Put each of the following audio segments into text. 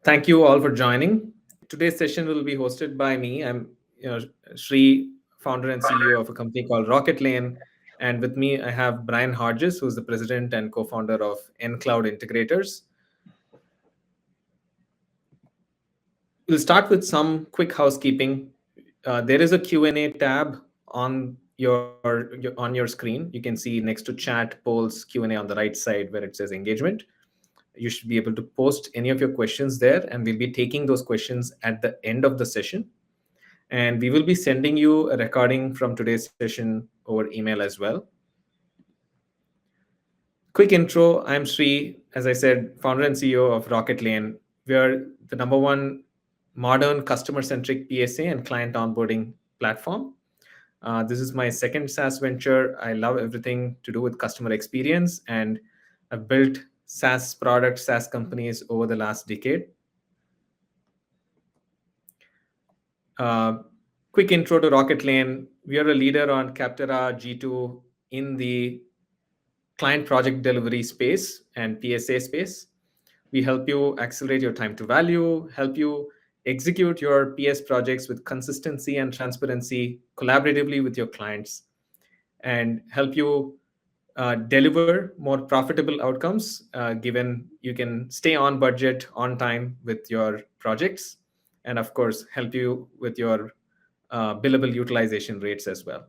Thank you all for joining. Today's session will be hosted by me. I'm Sri, founder and CEO of a company called Rocketlane. And with me, I have Brian Hodges, who's the president and co-founder of nCloud Integrators. We'll start with some quick housekeeping. There is a Q&A tab on your screen. You can see next to chat, polls, Q&A on the right side where it says engagement. You should be able to post any of your questions there, and we'll be taking those questions at the end of the session. And we will be sending you a recording from today's session over email as well. Quick intro, I'm Sri, as I said, founder and CEO of Rocketlane. We are the #1 modern customer-centric PSA and client onboarding platform. This is my second SaaS venture. I love everything to do with customer experience, and I've built SaaS products, SaaS companies over the last decade. Quick intro to Rocketlane. We are a leader on Capterra G2 in the client project delivery space and PSA space. We help you accelerate your time to value, help you execute your PS projects with consistency and transparency, collaboratively with your clients, and help you deliver more profitable outcomes, given you can stay on budget, on time with your projects, and of course, help you with your billable utilization rates as well.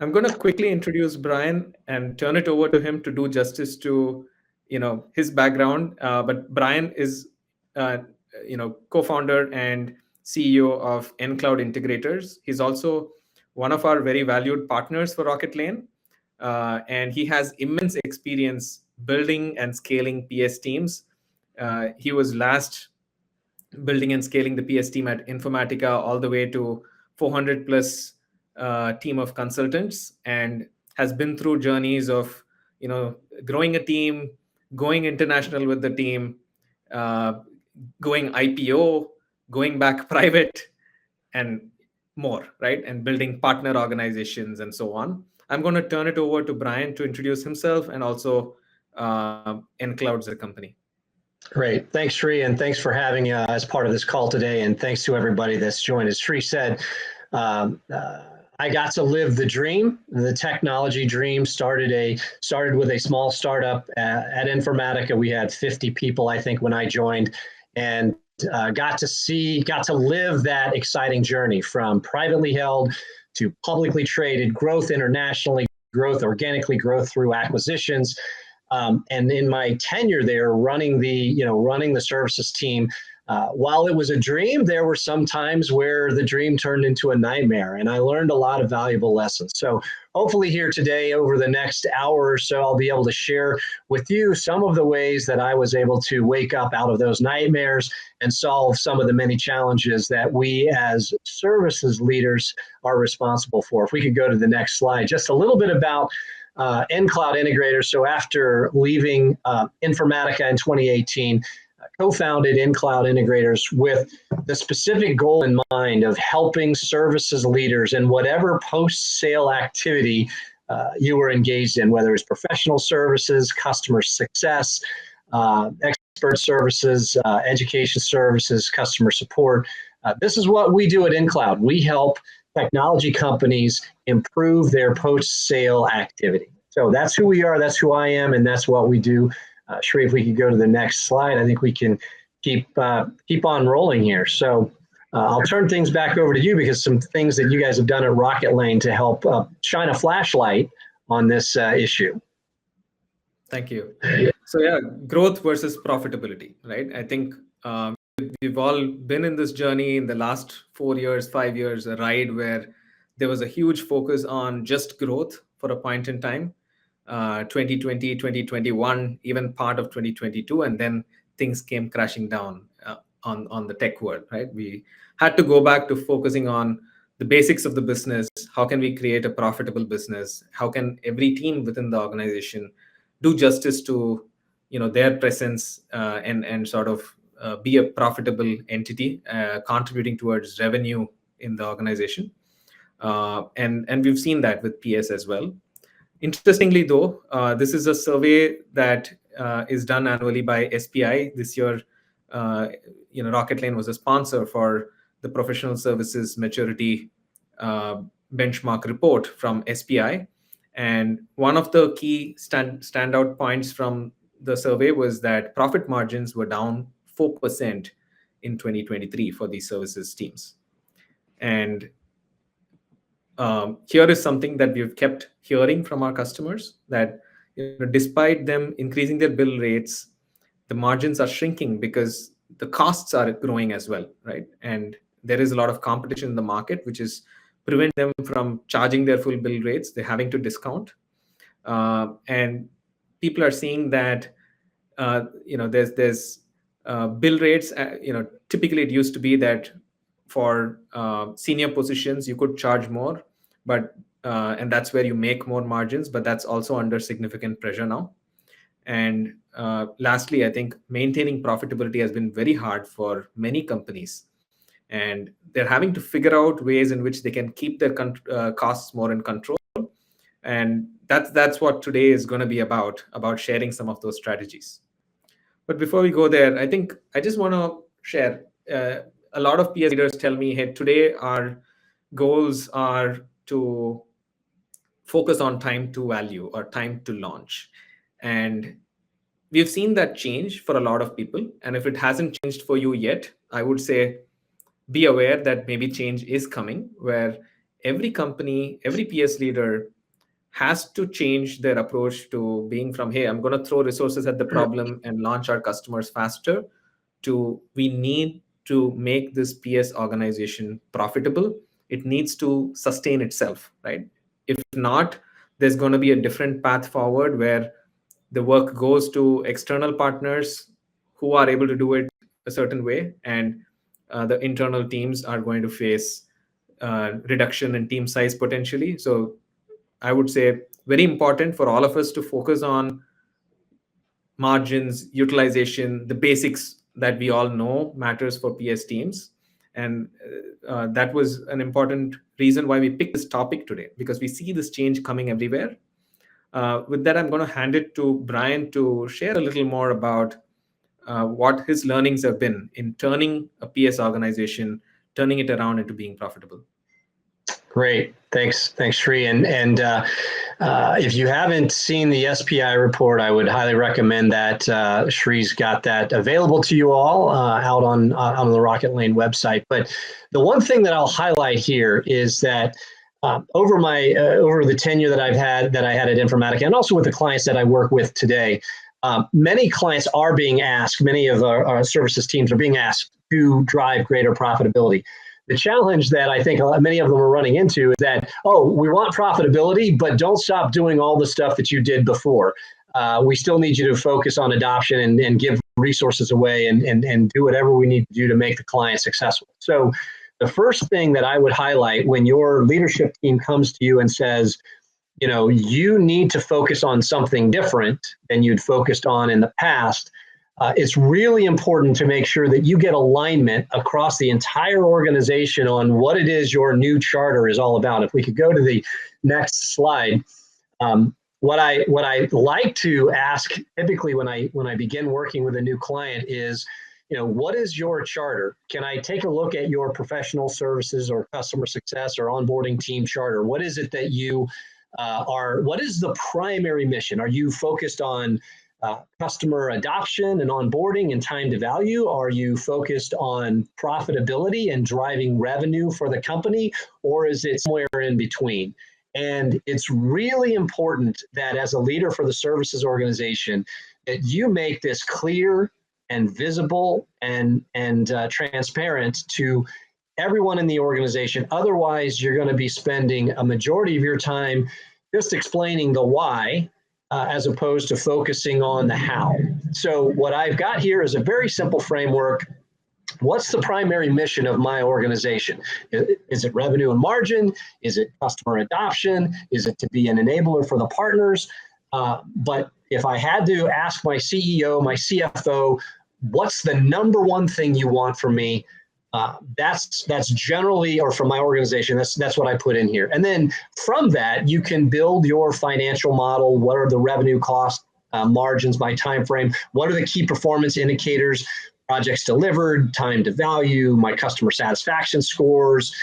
I'm going to quickly introduce Brian and turn it over to him to do justice to his background. But Brian is co-founder and CEO of nCloud Integrators. He's also one of our very valued partners for Rocketlane, and he has immense experience building and scaling PS teams. He was last building and scaling the PS team at Informatica all the way to 400 plus team of consultants, and has been through journeys of growing a team, going international with the team, going IPO, going back private, and more, right? And building partner organizations and so on. I'm going to turn it over to Brian to introduce himself and also nCloud as a company. Great. Thanks, Sri, and thanks for having me as part of this call today. And thanks to everybody that's joined. As Sri said, I got to live the dream. The technology dream started with a small startup at Informatica. We had 50 people, I think, when I joined, and got to live that exciting journey from privately held to publicly traded, growth internationally, growth organically, growth through acquisitions. And in my tenure there, running the services team, while it was a dream, there were some times where the dream turned into a nightmare, and I learned a lot of valuable lessons. So hopefully here today, over the next hour or so, I'll be able to share with you some of the ways that I was able to wake up out of those nightmares and solve some of the many challenges that we as services leaders are responsible for. If we could go to the next slide, just a little bit about nCloud Integrators. So after leaving Informatica in 2018, co-founded nCloud Integrators with the specific goal in mind of helping services leaders in whatever post-sale activity you were engaged in, whether it's professional services, customer success, expert services, education services, customer support. This is what we do at nCloud. We help technology companies improve their post-sale activity. So that's who we are, that's who I am, and that's what we do. Sri, if we could go to the next slide, I think we can keep on rolling here. So I'll turn things back over to you, because some things that you guys have done at Rocketlane to help shine a flashlight on this issue. Thank you. So yeah, growth versus profitability, right? I think we've all been in this journey in the last 4 years, 5 years, a ride where there was a huge focus on just growth for a point in time, 2020, 2021, even part of 2022, and then things came crashing down on the tech world, right? We had to go back to focusing on the basics of the business. How can we create a profitable business? How can every team within the organization do justice to their presence and sort of be a profitable entity, contributing towards revenue in the organization. And we've seen that with PS as well. Interestingly, though, this is a survey that is done annually by SPI. This year, Rocketlane was a sponsor for the Professional Services Maturity Benchmark Report from SPI. And one of the key standout points from the survey was that profit margins were down 4% in 2023 for these services teams. And here is something that we've kept hearing from our customers, that despite them increasing their bill rates, the margins are shrinking because the costs are growing as well, right? And there is a lot of competition in the market, which is preventing them from charging their full bill rates. They're having to discount. And people are seeing that, there's bill rates. Typically it used to be that for senior positions, you could charge more, and that's where you make more margins, but that's also under significant pressure now. And lastly, I think maintaining profitability has been very hard for many companies, and they're having to figure out ways in which they can keep their costs more in control. And that's what today is going to be about sharing some of those strategies. But before we go there, I think I just want to share, a lot of PS leaders tell me, hey, today our goals are to focus on time to value or time to launch. And we've seen that change for a lot of people. And if it hasn't changed for you yet, I would say be aware that maybe change is coming, where every company, every PS leader has to change their approach to being from, hey, I'm going to throw resources at the problem and launch our customers faster, to we need to make this PS organization profitable. It needs to sustain itself, right? If not, there's going to be a different path forward where the work goes to external partners who are able to do it a certain way, and the internal teams are going to face reduction in team size potentially. So I would say very important for all of us to focus on margins, utilization, the basics that we all know matters for PS teams. And that was an important reason why we picked this topic today, because we see this change coming everywhere. With that, I'm going to hand it to Brian to share a little more about what his learnings have been in turning a PS organization, turning it around into being profitable. Great. Thanks, Sri. And if you haven't seen the SPI report, I would highly recommend that. Sri's got that available to you all out on the Rocketlane website. But the one thing that I'll highlight here is that over the tenure that I had at Informatica, and also with the clients that I work with today, many clients are being asked, many of our services teams are being asked to drive greater profitability. The challenge that I think many of them are running into is that, we want profitability, but don't stop doing all the stuff that you did before. We still need you to focus on adoption and give resources away and do whatever we need to do to make the client successful. So the first thing that I would highlight when your leadership team comes to you and says, you need to focus on something different than you'd focused on in the past, it's really important to make sure that you get alignment across the entire organization on what it is your new charter is all about. If we could go to the next slide. What I like to ask typically when I begin working with a new client is, what is your charter? Can I take a look at your professional services or customer success or onboarding team charter? What is it that you what is the primary mission? Are you focused on customer adoption and onboarding and time to value? Are you focused on profitability and driving revenue for the company? Or is it somewhere in between? And it's really important that as a leader for the services organization, that you make this clear and visible and transparent to everyone in the organization. Otherwise, you're going to be spending a majority of your time just explaining the why, as opposed to focusing on the how. So what I've got here is a very simple framework. What's the primary mission of my organization? Is it revenue and margin? Is it customer adoption? Is it to be an enabler for the partners? But if I had to ask my CEO, my CFO, what's the number one thing you want from me? That's generally, or from my organization, that's what I put in here. And then from that, you can build your financial model. What are the revenue costs margins by time frame. What are the key performance indicators? Projects delivered, time to value, my customer satisfaction scores,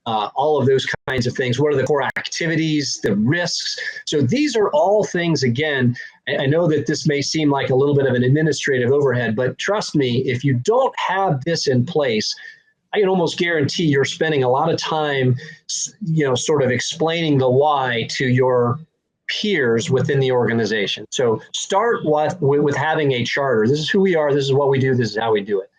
all of those kinds of things. What are the core activities, the risks? So these are all things, again, I know that this may seem like a little bit of an administrative overhead, but trust me, if you don't have this in place, I can almost guarantee you're spending a lot of time, sort of explaining the why to your peers within the organization. So start with having a charter. This is who we are. This is what we do. This is how we do it.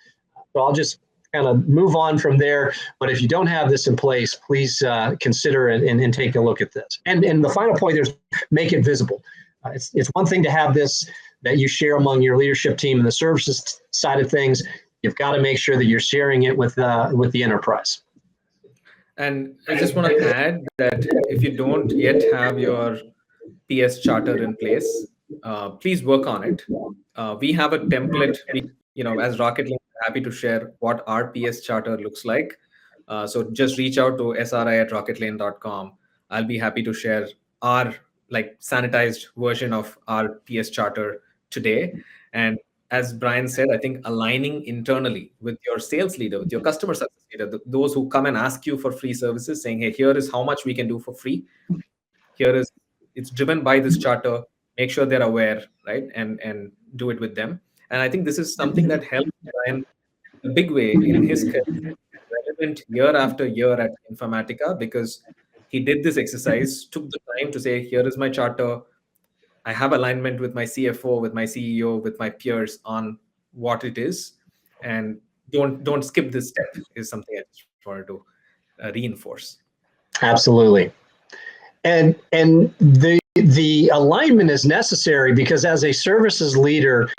So I'll just kind of move on from there. But if you don't have this in place, please consider it and take a look at this. And the final point there is make it visible. It's one thing to have this that you share among your leadership team and the services side of things. You've got to make sure that you're sharing it with the enterprise. And I just want to add that if you don't yet have your PS charter in place, please work on it. We have a template. As Rocketlane, we're happy to share what our PS charter looks like. So just reach out to sri@rocketlane.com. I'll be happy to share our sanitized version of our PS charter today. And as Brian said, I think aligning internally with your sales leader, with your customer success leader, those who come and ask you for free services, saying, hey, here is how much we can do for free. It's driven by this charter. Make sure they're aware, right? And do it with them. And I think this is something that helped Brian a big way in his career, relevant year after year at Informatica, because he did this exercise, took the time to say, here is my charter. I have alignment with my CFO, with my CEO, with my peers on what it is, and don't skip this step is something I just wanted to reinforce. Absolutely. And the alignment is necessary because as a services leader,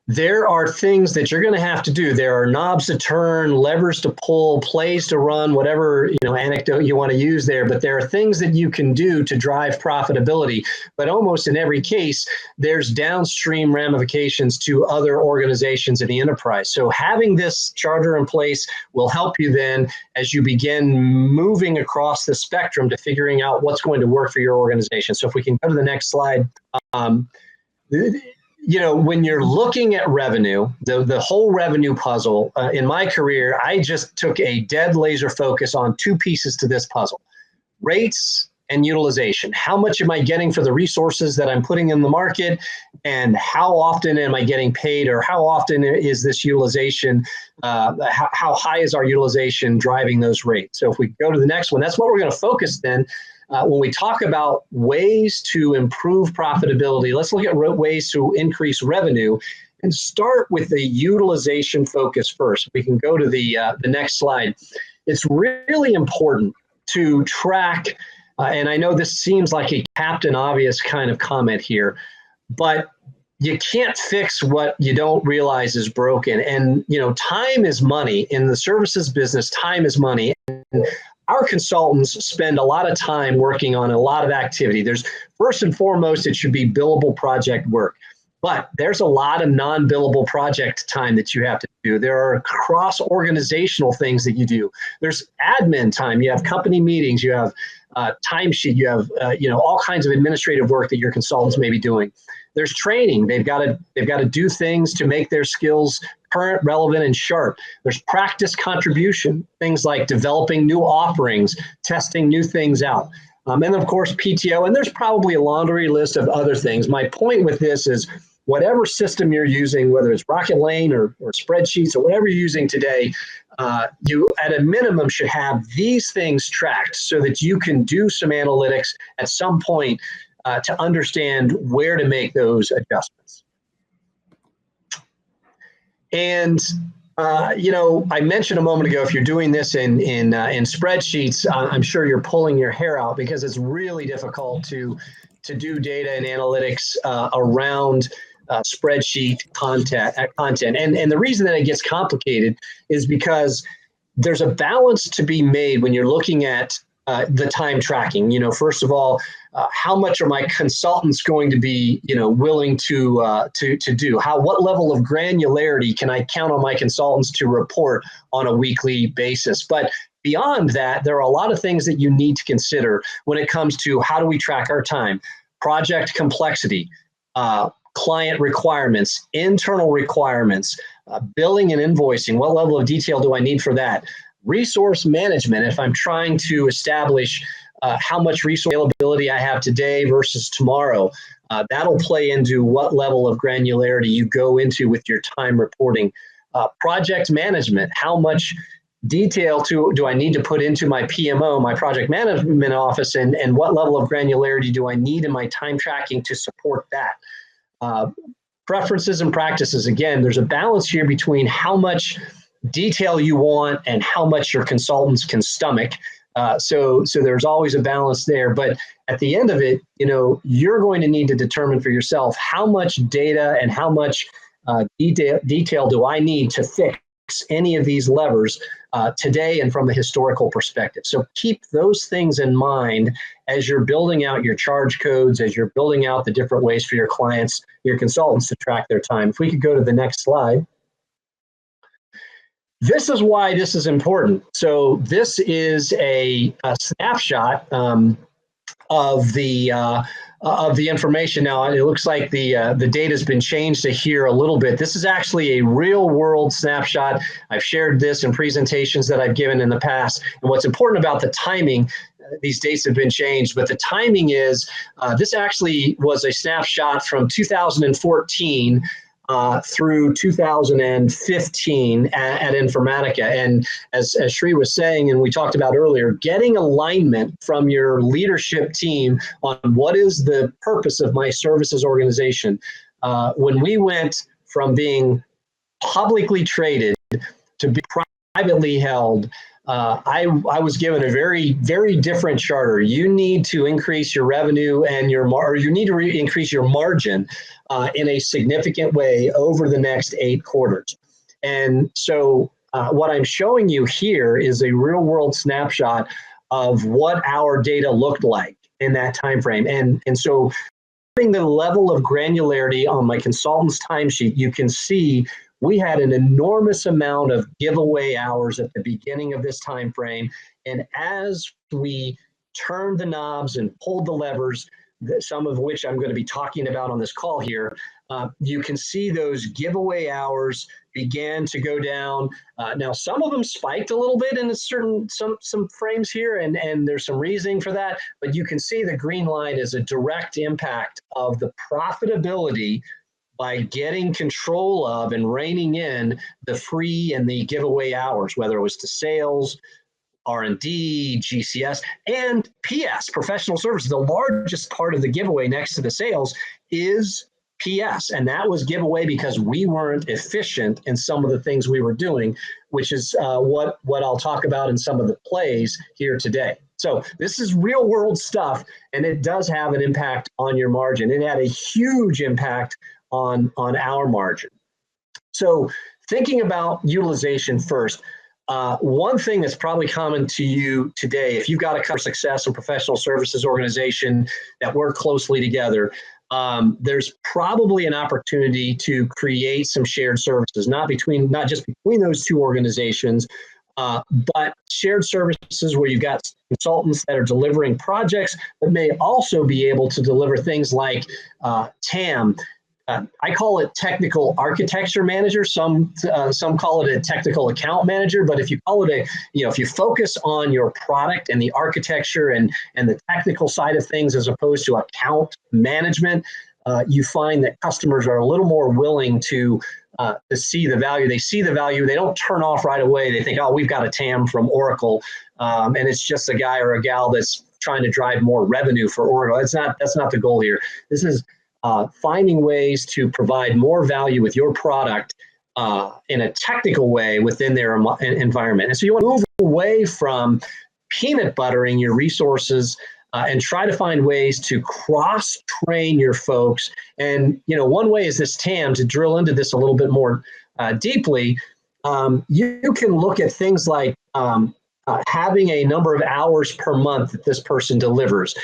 there are things that you're going to have to do. There are knobs to turn, levers to pull, plays to run, whatever anecdote you want to use there. But there are things that you can do to drive profitability. But almost in every case, there's downstream ramifications to other organizations in the enterprise. So having this charter in place will help you then as you begin moving across the spectrum to figuring out what's going to work for your organization. So if we can go to the next slide. When you're looking at revenue, the whole revenue puzzle, in my career, I just took a dead laser focus on two pieces to this puzzle: rates and utilization. How much am I getting for the resources that I'm putting in the market? And how often am I getting paid, or how often is this utilization, how high is our utilization driving those rates? So if we go to the next one, that's what we're going to focus then. When we talk about ways to improve profitability, let's look at ways to increase revenue and start with the utilization focus first. We can go to the next slide. It's really important to track, and I know this seems like a Captain Obvious kind of comment here, but you can't fix what you don't realize is broken. And time is money. In the services business, time is money. And our consultants spend a lot of time working on a lot of activity. There's first and foremost, it should be billable project work, but there's a lot of non-billable project time that you have to do. There are cross-organizational things that you do. There's admin time. You have company meetings. You have timesheet. You have all kinds of administrative work that your consultants may be doing. There's training. They've got to do things to make their skills current, relevant, and sharp. There's practice contribution, things like developing new offerings, testing new things out. And then, of course, PTO. And there's probably a laundry list of other things. My point with this is whatever system you're using, whether it's Rocketlane or spreadsheets or whatever you're using today, you at a minimum should have these things tracked so that you can do some analytics at some point to understand where to make those adjustments. And I mentioned a moment ago, if you're doing this in spreadsheets, I'm sure you're pulling your hair out because it's really difficult to do data and analytics around spreadsheet content. And the reason that it gets complicated is because there's a balance to be made when you're looking at the time tracking. First of all, how much are my consultants going to be, willing to do? What level of granularity can I count on my consultants to report on a weekly basis? But beyond that, there are a lot of things that you need to consider when it comes to how do we track our time, project complexity, client requirements, internal requirements, billing and invoicing. What level of detail do I need for that? Resource management, if I'm trying to establish how much resource availability I have today versus tomorrow, that'll play into what level of granularity you go into with your time reporting. Project management, how much detail do I need to put into my PMO, my project management office, and what level of granularity do I need in my time tracking to support that? Preferences and practices, again, there's a balance here between how much detail you want and how much your consultants can stomach. So there's always a balance there. But at the end of it, you're going to need to determine for yourself how much data and how much detail do I need to fix any of these levers today and from a historical perspective. So keep those things in mind as you're building out your charge codes, as you're building out the different ways for your clients, your consultants to track their time. If we could go to the next slide. This is why this is important. So this is a snapshot of the information. Now it looks like the data has been changed to here a little bit. This is actually a real world snapshot. I've shared this in presentations that I've given in the past. And what's important about the timing, these dates have been changed, but the timing is, this actually was a snapshot from 2014 through 2015 at Informatica. And as Sri was saying, and we talked about earlier, getting alignment from your leadership team on what is the purpose of my services organization. When we went from being publicly traded to be privately held, I was given a very, very different charter. You need to increase your revenue and you need to increase your margin in a significant way over the next 8 quarters. And so what I'm showing you here is a real world snapshot of what our data looked like in that time frame. And so having the level of granularity on my consultant's timesheet, you can see we had an enormous amount of giveaway hours at the beginning of this time frame. And as we turned the knobs and pulled the levers, some of which I'm going to be talking about on this call here, you can see those giveaway hours began to go down. Now, some of them spiked a little bit in some frames here, and there's some reasoning for that. But you can see the green line is a direct impact of the profitability by getting control of and reining in the free and the giveaway hours, whether it was to sales, R&D, GCS, and PS, professional services. The largest part of the giveaway next to the sales is PS, and that was giveaway because we weren't efficient in some of the things we were doing, which is what I'll talk about in some of the plays here today. So this is real world stuff, and it does have an impact on your margin. It had a huge impact on our margin. So thinking about utilization first, one thing that's probably common to you today, if you've got a customer success and professional services organization that work closely together, there's probably an opportunity to create some shared services, not just between those two organizations, but shared services where you've got consultants that are delivering projects, but may also be able to deliver things like TAM. I call it technical architecture manager. Some call it a technical account manager. But if you call it if you focus on your product and the architecture and the technical side of things as opposed to account management, you find that customers are a little more willing to see the value. They see the value. They don't turn off right away. They think, oh, we've got a TAM from Oracle, and it's just a guy or a gal that's trying to drive more revenue for Oracle. That's not the goal here. This is finding ways to provide more value with your product in a technical way within their environment. And so you want to move away from peanut buttering your resources and try to find ways to cross-train your folks. And one way is this TAM. To drill into this a little bit more deeply, you can look at things like having a number of hours per month that this person delivers.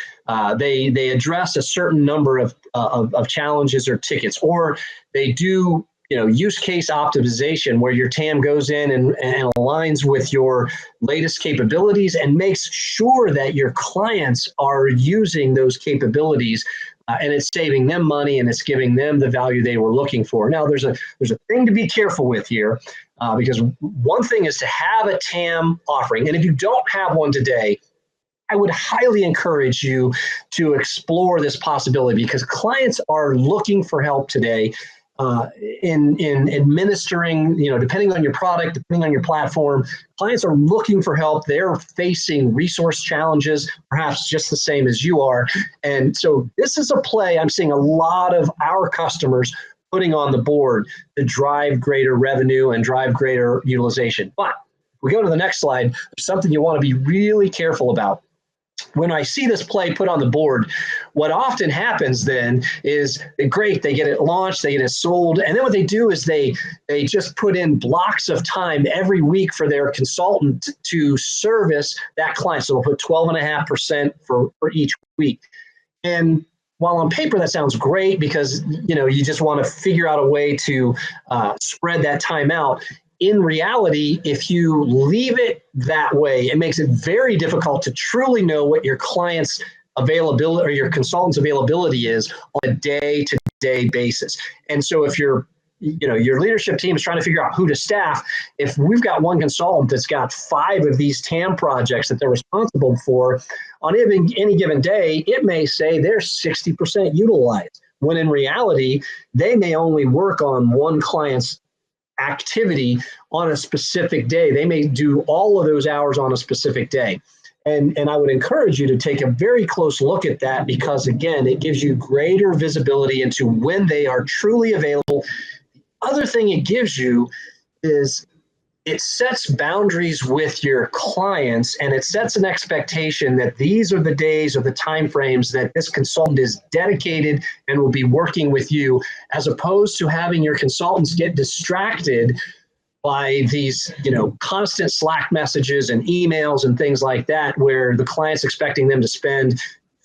They address a certain number of challenges or tickets, or they do use case optimization where your TAM goes in and aligns with your latest capabilities and makes sure that your clients are using those capabilities, and it's saving them money and it's giving them the value they were looking for. Now, there's a thing to be careful with here, because one thing is to have a TAM offering, and if you don't have one today, I would highly encourage you to explore this possibility, because clients are looking for help today in administering, depending on your product, depending on your platform. Clients are looking for help. They're facing resource challenges, perhaps just the same as you are. And so this is a play I'm seeing a lot of our customers putting on the board to drive greater revenue and drive greater utilization. But if we go to the next slide, there's something you want to be really careful about. When I see this play put on the board, what often happens then is, great, they get it launched, they get it sold, and then what they do is they just put in blocks of time every week for their consultant to service that client. So they'll put 12.5% for each week. And while on paper that sounds great, because you just want to figure out a way to spread that time out, in reality, if you leave it that way, it makes it very difficult to truly know what your client's availability or your consultant's availability is on a day-to-day basis. And so if your leadership team is trying to figure out who to staff, if we've got one consultant that's got 5 of these TAM projects that they're responsible for, on any given day, it may say they're 60% utilized, when in reality, they may only work on one client's activity on a specific day. They may do all of those hours on a specific day. And I would encourage you to take a very close look at that, because again, it gives you greater visibility into when they are truly available. Other thing it gives you is it sets boundaries with your clients, and it sets an expectation that these are the days or the timeframes that this consultant is dedicated and will be working with you, as opposed to having your consultants get distracted by these, constant Slack messages and emails and things like that, where the client's expecting them to spend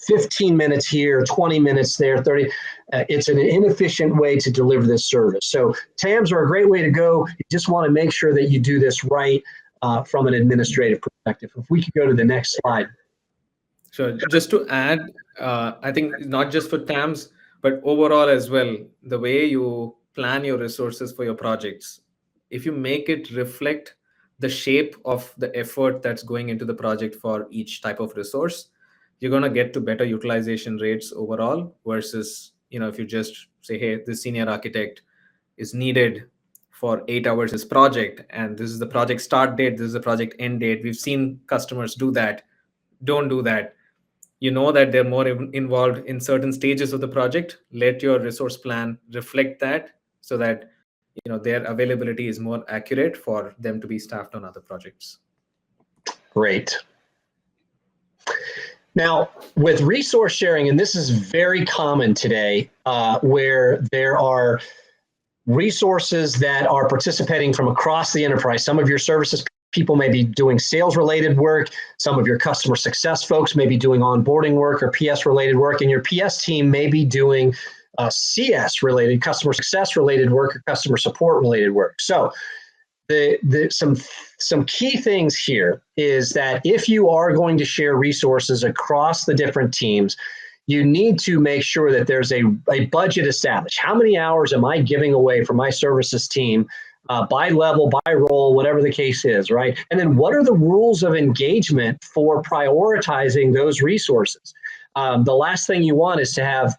15 minutes here, 20 minutes there, 30. It's an inefficient way to deliver this service. So TAMs are a great way to go. You just want to make sure that you do this right from an administrative perspective. If we could go to the next slide. Sure. Just to add, I think not just for TAMs, but overall as well, the way you plan your resources for your projects, if you make it reflect the shape of the effort that's going into the project for each type of resource, you're going to get to better utilization rates overall, versus, if you just say, hey, this senior architect is needed for 8 hours this project, and this is the project start date, this is the project end date. We've seen customers do that. Don't do that. That they're more involved in certain stages of the project. Let your resource plan reflect that, so that their availability is more accurate for them to be staffed on other projects. Great. Now, with resource sharing, and this is very common today, where there are resources that are participating from across the enterprise. Some of your services people may be doing sales-related work. Some of your customer success folks may be doing onboarding work or PS-related work, and your PS team may be doing CS-related, customer success-related work or customer support-related work. So some key things here is that if you are going to share resources across the different teams, you need to make sure that there's a budget established. How many hours am I giving away for my services team by level, by role, whatever the case is, right? And then what are the rules of engagement for prioritizing those resources? The last thing you want is to have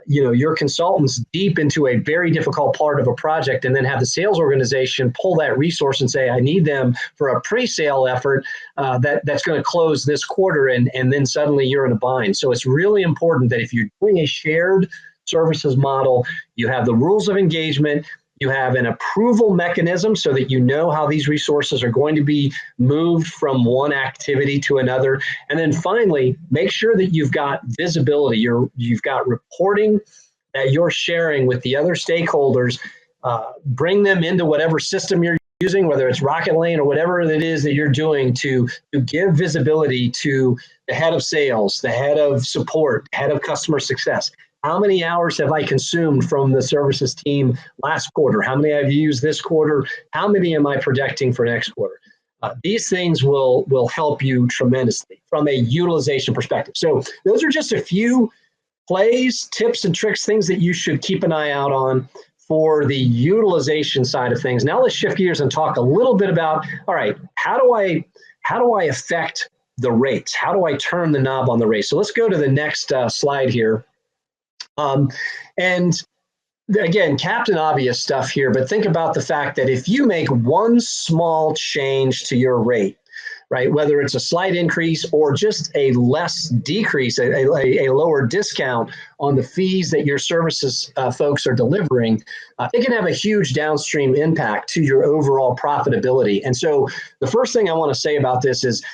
your consultants deep into a very difficult part of a project, and then have the sales organization pull that resource and say, I need them for a pre-sale effort that's going to close this quarter, and then suddenly you're in a bind. So it's really important that if you're doing a shared services model, you have the rules of engagement, you have an approval mechanism so that you know how these resources are going to be moved from one activity to another. And then finally, make sure that you've got visibility. You've got reporting that you're sharing with the other stakeholders. Bring them into whatever system you're using, whether it's Rocketlane or whatever it is that you're doing, to give visibility to the head of sales, the head of support, head of customer success. How many hours have I consumed from the services team last quarter? How many I've used this quarter? How many am I projecting for next quarter? These things will help you tremendously from a utilization perspective. So those are just a few plays, tips, and tricks, things that you should keep an eye out on for the utilization side of things. Now let's shift gears and talk a little bit about, all right, how do I affect the rates? How do I turn the knob on the rates? So let's go to the next slide here. And again, Captain Obvious stuff here, but think about the fact that if you make one small change to your rate, right, whether it's a slight increase or just a less decrease, a lower discount on the fees that your services folks are delivering, it can have a huge downstream impact to your overall profitability. And so the first thing I want to say about this is,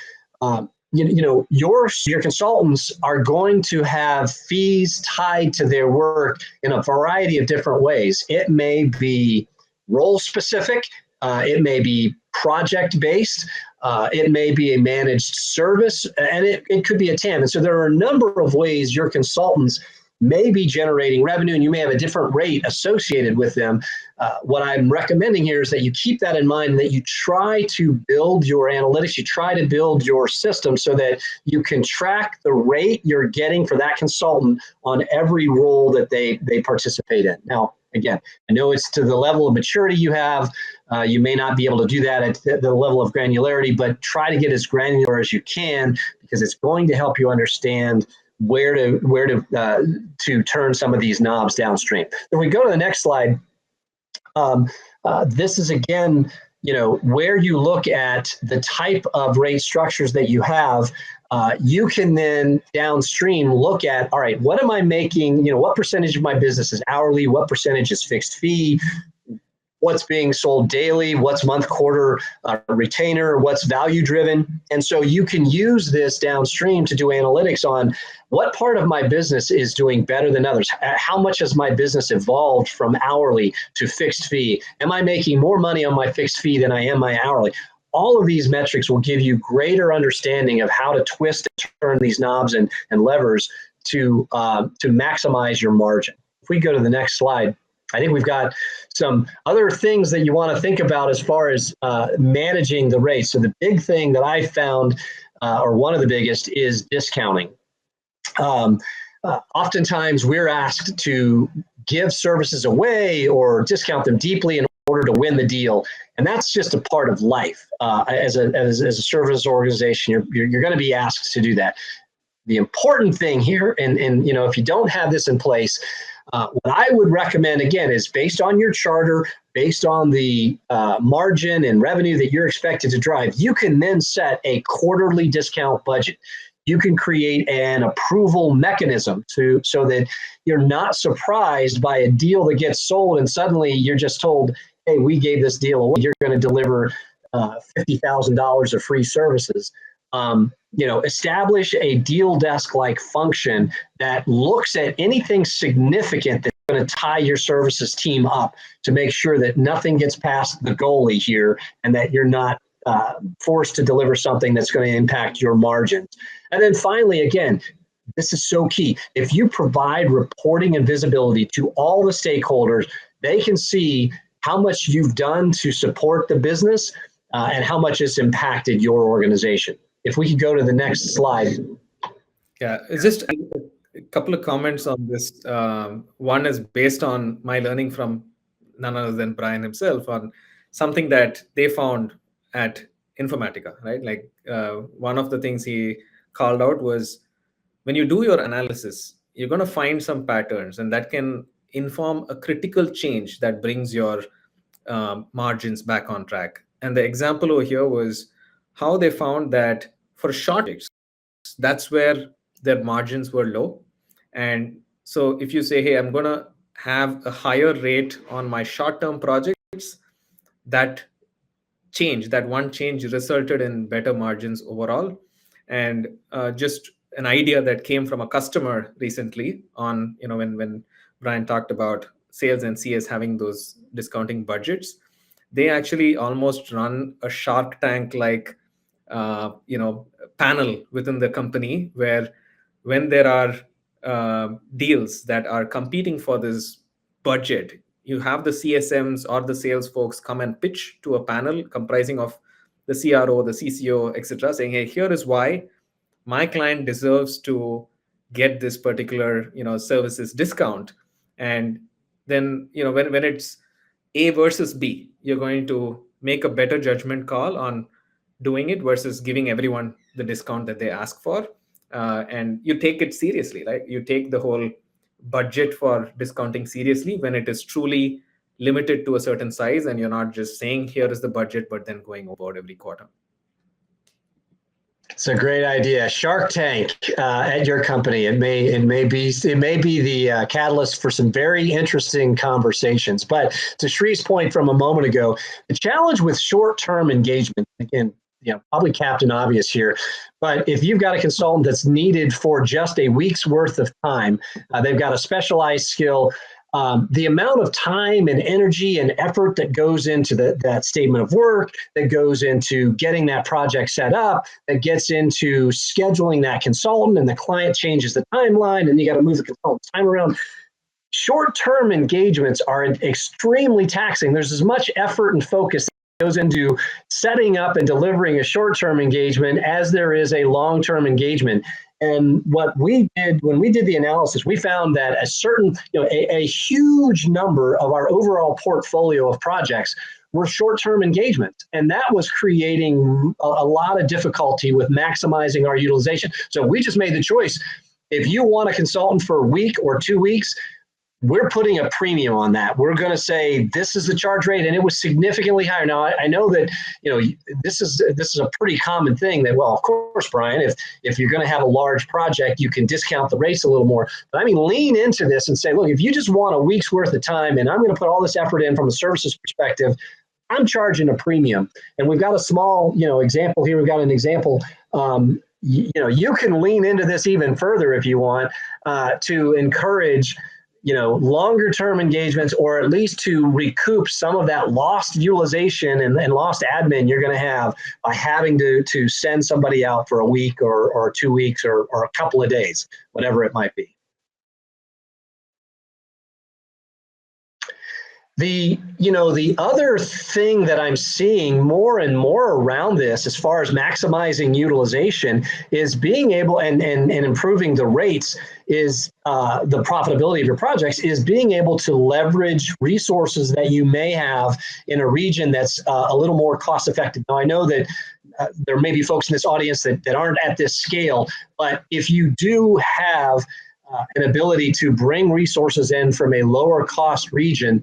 your consultants are going to have fees tied to their work in a variety of different ways. It may be role specific, it may be project based, it may be a managed service, and it could be a TAM. And so there are a number of ways your consultants may be generating revenue, and you may have a different rate associated with them. What I'm recommending here is that you keep that in mind, and that you try to build your analytics, you try to build your system so that you can track the rate you're getting for that consultant on every role that they participate in. Now, again, I know it's to the level of maturity you have. You may not be able to do that at the level of granularity, but try to get as granular as you can, because it's going to help you understand where to turn some of these knobs downstream. Then we go to the next slide. This is again, where you look at the type of rate structures that you have. You can then downstream look at, all right, what am I making? What percentage of my business is hourly? What percentage is fixed fee? What's being sold daily, what's month, quarter, retainer, what's value driven. And so you can use this downstream to do analytics on what part of my business is doing better than others. How much has my business evolved from hourly to fixed fee? Am I making more money on my fixed fee than I am my hourly? All of these metrics will give you greater understanding of how to twist and turn these knobs and levers to maximize your margin. If we go to the next slide, I think we've got some other things that you want to think about as far as managing the rates. So the big thing that I found, or one of the biggest, is discounting. Oftentimes we're asked to give services away or discount them deeply in order to win the deal. And that's just a part of life. As a service organization, you're going to be asked to do that. The important thing here, and if you don't have this in place, what I would recommend, again, is based on your charter, based on the margin and revenue that you're expected to drive, you can then set a quarterly discount budget. You can create an approval mechanism so that you're not surprised by a deal that gets sold and suddenly you're just told, hey, we gave this deal away. You're going to deliver $50,000 of free services. Establish a deal desk-like function that looks at anything significant that's going to tie your services team up to make sure that nothing gets past the goalie here and that you're not forced to deliver something that's going to impact your margins. And then finally, again, this is so key. If you provide reporting and visibility to all the stakeholders, they can see how much you've done to support the business and how much it's impacted your organization. If we could go to the next slide. Yeah, it's just a couple of comments on this. One is based on my learning from none other than Brian himself on something that they found at Informatica, right? Like one of the things he called out was when you do your analysis, you're going to find some patterns, and that can inform a critical change that brings your margins back on track. And the example over here was how they found that for short projects, that's where their margins were low. And so if you say, hey, I'm going to have a higher rate on my short-term projects, that one change resulted in better margins overall. And just an idea that came from a customer recently on, when Brian talked about sales and CS having those discounting budgets, they actually almost run a Shark Tank like panel within the company where when there are deals that are competing for this budget, you have the CSMs or the sales folks come and pitch to a panel comprising of the CRO, the CCO, etc., saying, hey, here is why my client deserves to get this particular services discount. And then when it's A versus B, you're going to make a better judgment call on doing it versus giving everyone the discount that they ask for. And you take it seriously, right? You take the whole budget for discounting seriously when it is truly limited to a certain size, and you're not just saying here is the budget but then going overboard every quarter. It's a great idea. Shark Tank at your company. It may be the catalyst for some very interesting conversations. But to Sri's point from a moment ago, the challenge with short-term engagement, again, probably Captain Obvious here, but if you've got a consultant that's needed for just a week's worth of time, they've got a specialized skill. The amount of time and energy and effort that goes into that statement of work, that goes into getting that project set up, that gets into scheduling that consultant, and the client changes the timeline, and you got to move the consultant's time around. Short-term engagements are extremely taxing. There's as much effort and focus that goes into setting up and delivering a short-term engagement as there is a long-term engagement. And what we did when we did the analysis, we found that a huge number of our overall portfolio of projects were short-term engagements. And that was creating a lot of difficulty with maximizing our utilization. So we just made the choice. If you want a consultant for a week or 2 weeks, we're putting a premium on that. We're going to say this is the charge rate, and it was significantly higher. Now I know that this is a pretty common thing. That, well, of course, Brian, if you're going to have a large project, you can discount the rates a little more. But I mean, lean into this and say, look, if you just want a week's worth of time, and I'm going to put all this effort in from a services perspective, I'm charging a premium. And we've got a small example here. We've got an example. You can lean into this even further if you want to encourage longer term engagements, or at least to recoup some of that lost utilization and lost admin you're going to have by having to send somebody out for a week or 2 weeks or a couple of days, whatever it might be. The other thing that I'm seeing more and more around this, as far as maximizing utilization, is being able and improving the rates, is the profitability of your projects, is being able to leverage resources that you may have in a region that's a little more cost effective. Now, I know that there may be folks in this audience that aren't at this scale, but if you do have an ability to bring resources in from a lower cost region,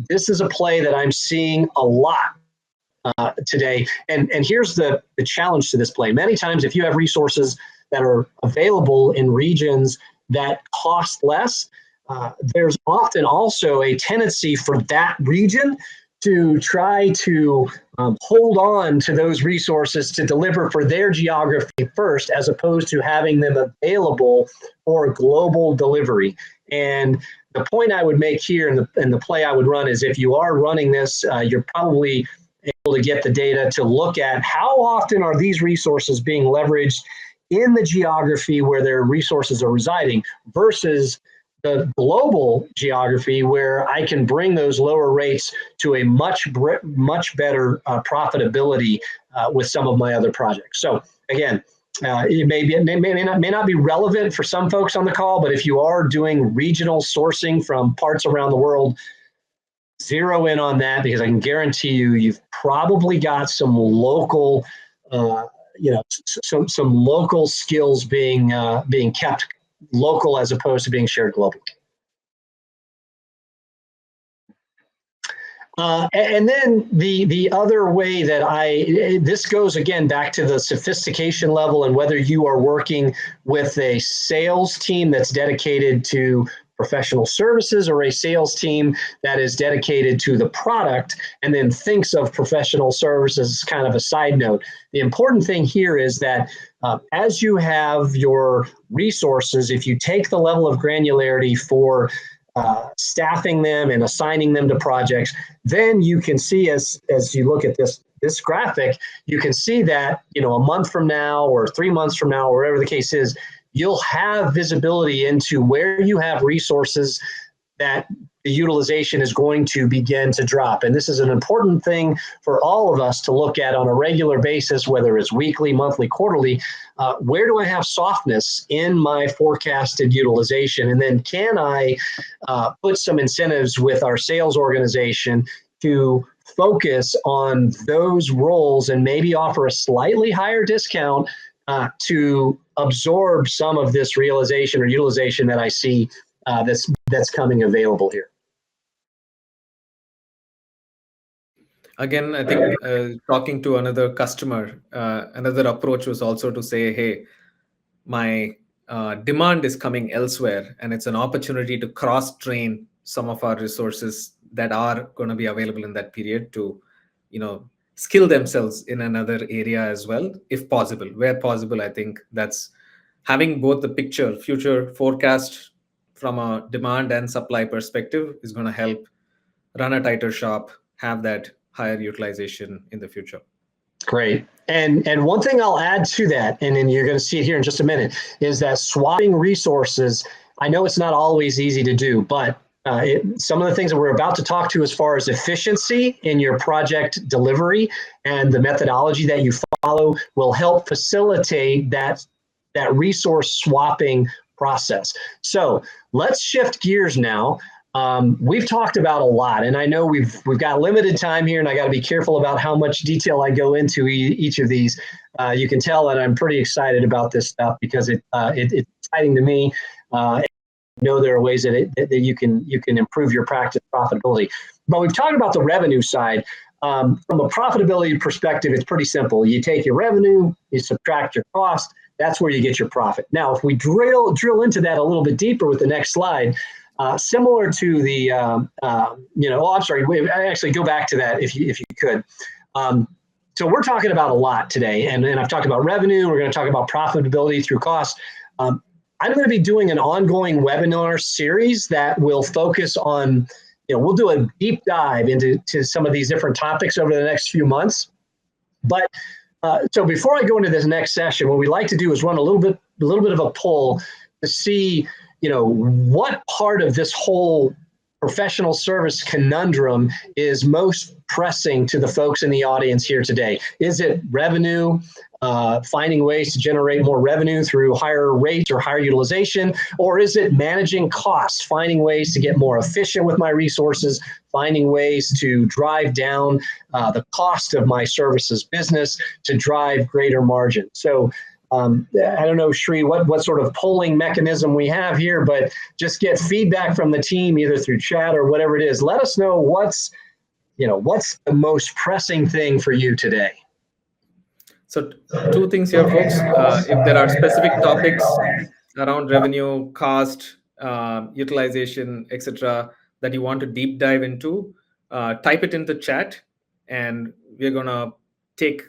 this is a play that I'm seeing a lot today. And here's the challenge to this play. Many times, if you have resources that are available in regions that cost less, there's often also a tendency for that region to try to hold on to those resources to deliver for their geography first, as opposed to having them available for global delivery. And the point I would make here, and the play I would run, is if you are running this, you're probably able to get the data to look at how often are these resources being leveraged in the geography where their resources are residing versus the global geography where I can bring those lower rates to a much better profitability with some of my other projects. So again, it may not be relevant for some folks on the call, but if you are doing regional sourcing from parts around the world, zero in on that, because I can guarantee you've probably got some local, some local skills being kept local as opposed to being shared globally. And then the other way that this goes again back to the sophistication level and whether you are working with a sales team that's dedicated to professional services or a sales team that is dedicated to the product and then thinks of professional services as kind of a side note. The important thing here is that as you have your resources, if you take the level of granularity for staffing them and assigning them to projects, then you can see as you look at this graphic, you can see that a month from now or 3 months from now, or whatever the case is, you'll have visibility into where you have resources that the utilization is going to begin to drop. And this is an important thing for all of us to look at on a regular basis, whether it's weekly, monthly, quarterly. Where do I have softness in my forecasted utilization? And then can I put some incentives with our sales organization to focus on those roles and maybe offer a slightly higher discount to absorb some of this realization or utilization that I see that's coming available here. Again, I think talking to another customer, another approach was also to say, hey, my demand is coming elsewhere, and it's an opportunity to cross-train some of our resources that are going to be available in that period to, skill themselves in another area as well, if possible. Where possible, I think that's having both the picture, future forecast from a demand and supply perspective is going to help run a tighter shop, have that higher utilization in the future. Great. And one thing I'll add to that, and then you're going to see it here in just a minute, is that swapping resources, I know it's not always easy to do, but some of the things that we're about to talk to as far as efficiency in your project delivery and the methodology that you follow will help facilitate that resource swapping process. So let's shift gears now. We've talked about a lot, and I know we've got limited time here, and I got to be careful about how much detail I go into each of these. You can tell that I'm pretty excited about this stuff because it's exciting to me. I know there are ways that you can improve your practice profitability. But we've talked about the revenue side. From a profitability perspective, it's pretty simple. You take your revenue, you subtract your cost. That's where you get your profit. Now, if we drill into that a little bit deeper with the next slide. Similar to the, I'm sorry, actually go back to that if you could. So we're talking about a lot today, and I've talked about revenue. We're going to talk about profitability through cost. I'm going to be doing an ongoing webinar series that will focus on, we'll do a deep dive into some of these different topics over the next few months. But so before I go into this next session, what we like to do is run a little bit of a poll to see, what part of this whole professional service conundrum is most pressing to the folks in the audience here today? Is it revenue, finding ways to generate more revenue through higher rates or higher utilization? Or is it managing costs, finding ways to get more efficient with my resources, finding ways to drive down the cost of my services business to drive greater margin? So I don't know, Sri, what sort of polling mechanism we have here, but just get feedback from the team either through chat or whatever it is. Let us know what's the most pressing thing for you today. So two things here, folks. If there are specific topics around revenue, cost, utilization, etc., that you want to deep dive into, type it in the chat, and we're going to take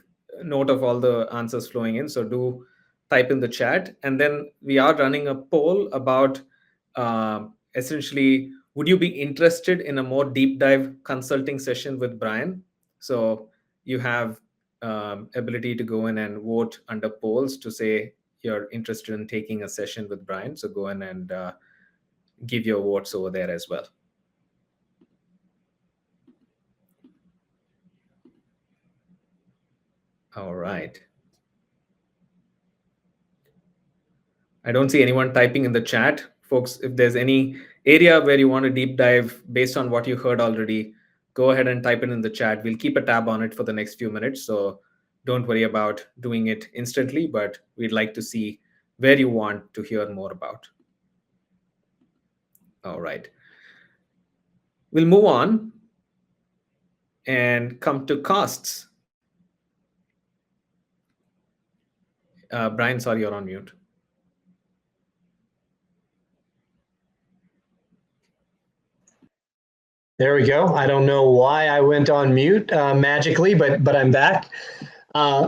note of all the answers flowing in. So do type in the chat. And then we are running a poll about essentially, would you be interested in a more deep dive consulting session with Brian? So you have ability to go in and vote under polls to say you're interested in taking a session with Brian. So go in and give your votes over there as well. All right. I don't see anyone typing in the chat. Folks, if there's any area where you want to deep dive based on what you heard already, go ahead and type it in the chat. We'll keep a tab on it for the next few minutes. So don't worry about doing it instantly, but we'd like to see where you want to hear more about. All right. We'll move on and come to costs. Brian, sorry, you're on mute. There we go. I don't know why I went on mute magically, but I'm back.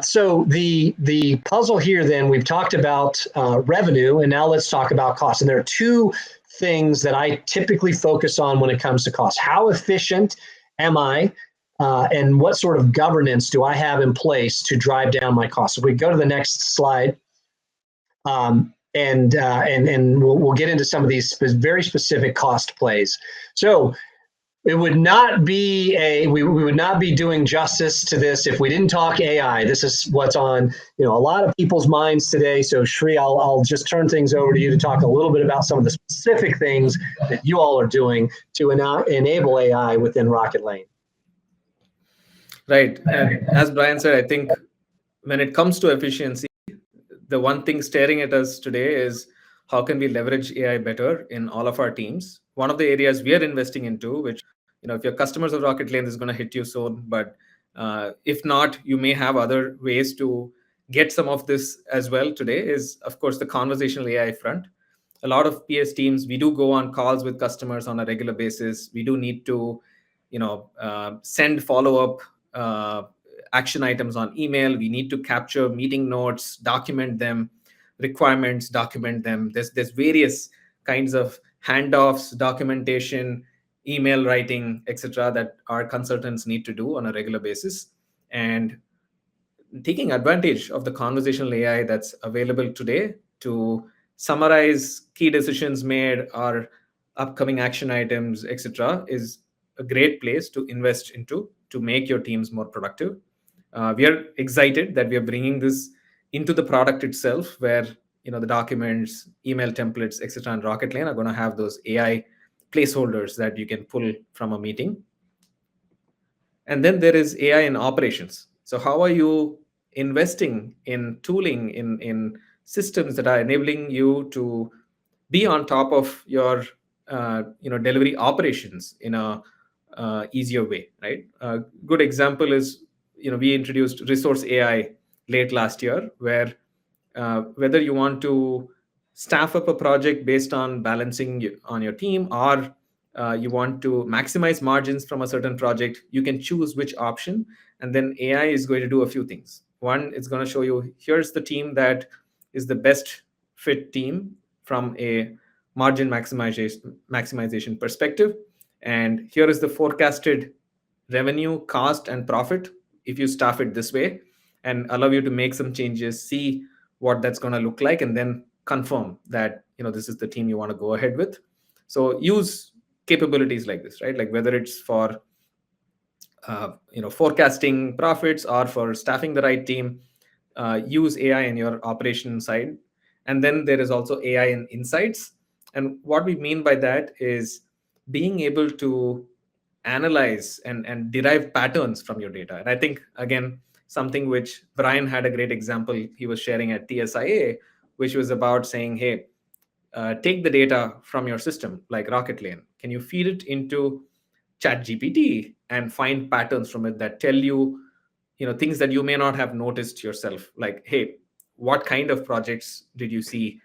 So the puzzle here, then, we've talked about revenue, and now let's talk about cost. And there are two things that I typically focus on when it comes to cost. How efficient am I? And what sort of governance do I have in place to drive down my costs? If we go to the next slide, and and we'll get into some of these very specific cost plays. So it would not be we would not be doing justice to this if we didn't talk AI. This is what's on a lot of people's minds today. So Sri, I'll just turn things over to you to talk a little bit about some of the specific things that you all are doing to enable AI within Rocketlane. Right. And as Brian said, I think when it comes to efficiency, the one thing staring at us today is how can we leverage AI better in all of our teams. One of the areas we are investing into, which, if you're customers of Rocketlane, this is going to hit you soon. But if not, you may have other ways to get some of this as well today, is, of course, the conversational AI front. A lot of PS teams, we do go on calls with customers on a regular basis. We do need to, send follow-up action items on email. We need to capture meeting notes, document them, requirements, document them. There's various kinds of handoffs, documentation, email writing, etc., that our consultants need to do on a regular basis. And taking advantage of the conversational AI that's available today to summarize key decisions made or upcoming action items, etc., is a great place to invest into to make your teams more productive. We are excited that we are bringing this into the product itself, where the documents, email templates, etc., and Rocketlane are going to have those AI placeholders that you can pull from a meeting. And then there is AI in operations. So how are you investing in tooling, in systems that are enabling you to be on top of your delivery operations in a easier way, right? A good example is, we introduced Resource AI late last year, where whether you want to staff up a project based on balancing on your team, or you want to maximize margins from a certain project, you can choose which option. And then AI is going to do a few things. One, it's going to show you, here's the team that is the best fit team from a margin maximization perspective. And here is the forecasted revenue, cost, and profit if you staff it this way, and allow you to make some changes, see what that's going to look like, and then confirm that this is the team you want to go ahead with. So use capabilities like this, right? Like whether it's for forecasting profits or for staffing the right team, use AI in your operation side. And then there is also AI in insights. And what we mean by that is being able to analyze and derive patterns from your data. And I think, again, something which Brian had a great example he was sharing at TSIA, which was about saying, hey, take the data from your system like Rocketlane. Can you feed it into ChatGPT and find patterns from it that tell you, things that you may not have noticed yourself, like, hey, what kind of projects did you see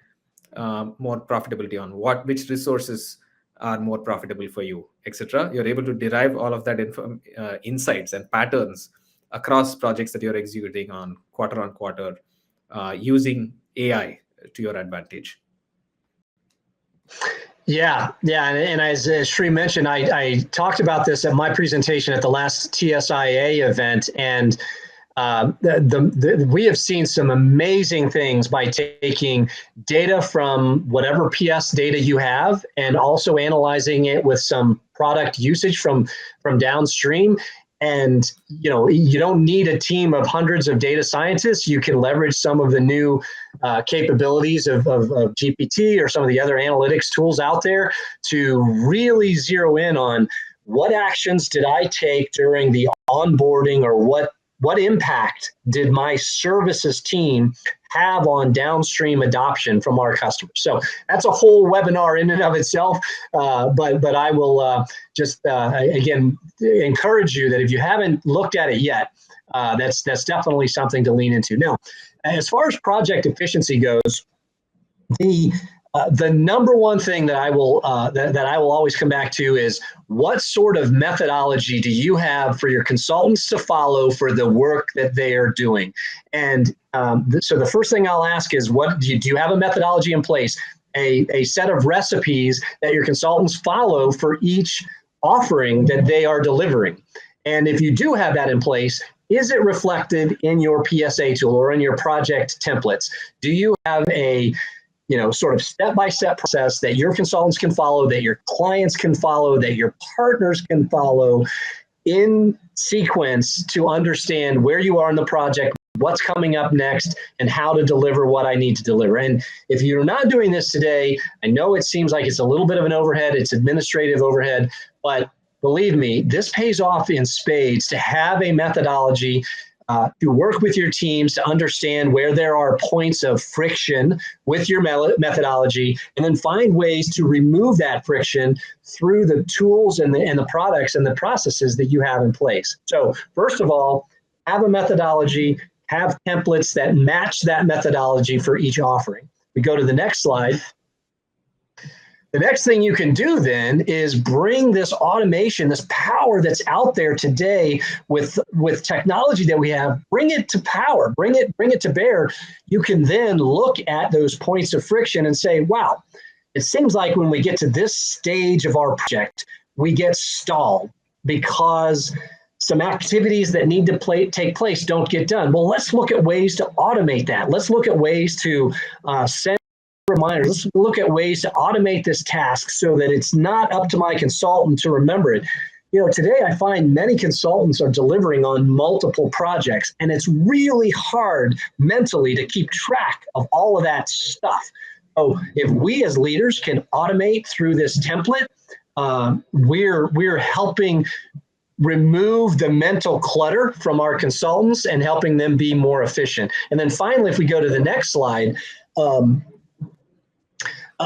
more profitability on? Which resources are more profitable for you, etc. You're able to derive all of that insights and patterns across projects that you're executing on quarter, using AI to your advantage. Yeah. And as Sri mentioned, I talked about this at my presentation at the last TSIA event, and we have seen some amazing things by taking data from whatever PS data you have and also analyzing it with some product usage from downstream. And you don't need a team of hundreds of data scientists. You can leverage some of the new capabilities of GPT or some of the other analytics tools out there to really zero in on what actions did I take during the onboarding, or what impact did my services team have on downstream adoption from our customers. So that's a whole webinar in and of itself, but I will just again encourage you that if you haven't looked at it yet, that's definitely something to lean into. Now, as far as project efficiency goes, the number one thing that I will always come back to is, what sort of methodology do you have for your consultants to follow for the work that they are doing? And so the first thing I'll ask is, what do you have a methodology in place, a set of recipes that your consultants follow for each offering that they are delivering? And if you do have that in place, is it reflected in your PSA tool or in your project templates? Do you have a sort of step-by-step process that your consultants can follow, that your clients can follow, that your partners can follow in sequence to understand where you are in the project, what's coming up next, and how to deliver what I need to deliver. And if you're not doing this today, I know it seems like it's a little bit of an overhead, it's administrative overhead, but believe me, this pays off in spades to have a methodology to work with your teams to understand where there are points of friction with your methodology, and then find ways to remove that friction through the tools and the products and the processes that you have in place. So first of all, have a methodology, have templates that match that methodology for each offering. We go to the next slide. The next thing you can do then is bring this automation, this power that's out there today with technology that we have, bring it to power, bring it to bear. You can then look at those points of friction and say, wow, it seems like when we get to this stage of our project, we get stalled because some activities that need to take place don't get done. Well, let's look at ways to automate that. Let's look at ways to send reminders. Let's look at ways to automate this task so that it's not up to my consultant to remember it. Today I find many consultants are delivering on multiple projects, and it's really hard mentally to keep track of all of that stuff. So if we as leaders can automate through this template, we're helping remove the mental clutter from our consultants and helping them be more efficient. And then finally, if we go to the next slide,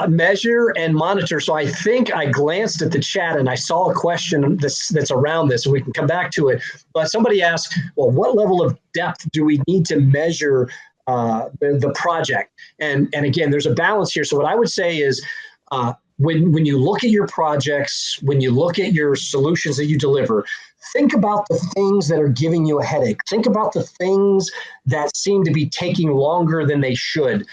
measure and monitor. So I think I glanced at the chat and I saw a question that's around this, and we can come back to it. But somebody asked, well, what level of depth do we need to measure the project? And again, there's a balance here. So what I would say is, when you look at your projects, when you look at your solutions that you deliver, think about the things that are giving you a headache. Think about the things that seem to be taking longer than they should.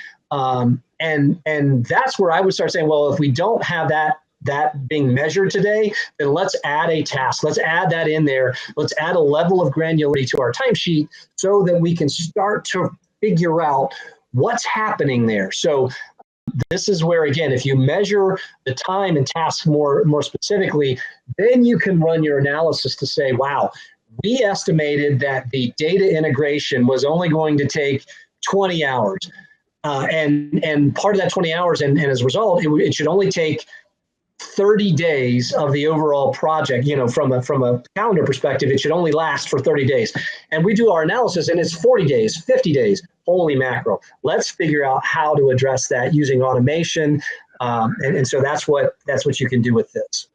And that's where I would start saying, well, if we don't have that being measured today, then let's add a task. Let's add that in there. Let's add a level of granularity to our timesheet so that we can start to figure out what's happening there. So this is where, again, if you measure the time and tasks more specifically, then you can run your analysis to say, wow, we estimated that the data integration was only going to take 20 hours. And part of that 20 hours, and as a result, it should only take 30 days of the overall project. From a calendar perspective, it should only last for 30 days. And we do our analysis, and it's 40 days, 50 days. Holy mackerel. Let's figure out how to address that using automation. And so that's what you can do with this.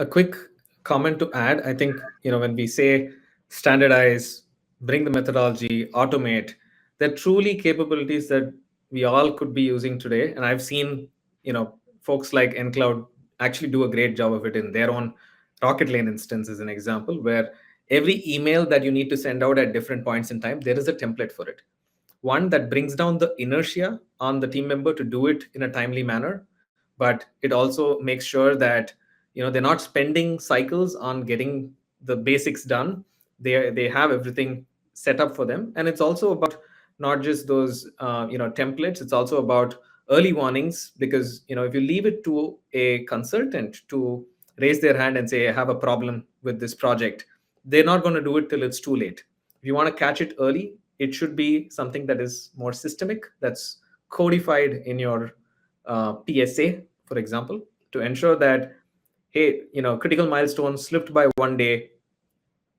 A quick comment to add. I think, when we say standardize, bring the methodology, automate, they're truly capabilities that we all could be using today. And I've seen, folks like nCloud actually do a great job of it in their own Rocketlane instance, as an example, where every email that you need to send out at different points in time, there is a template for it. One that brings down the inertia on the team member to do it in a timely manner, but it also makes sure that they're not spending cycles on getting the basics done. They have everything set up for them, and it's also about not just those templates. It's also about early warnings, because if you leave it to a consultant to raise their hand and say, I have a problem with this project, they're not going to do it till it's too late. If you want to catch it early, it should be something that is more systemic, that's codified in your PSA, for example, to ensure that, hey, critical milestone slipped by 1 day,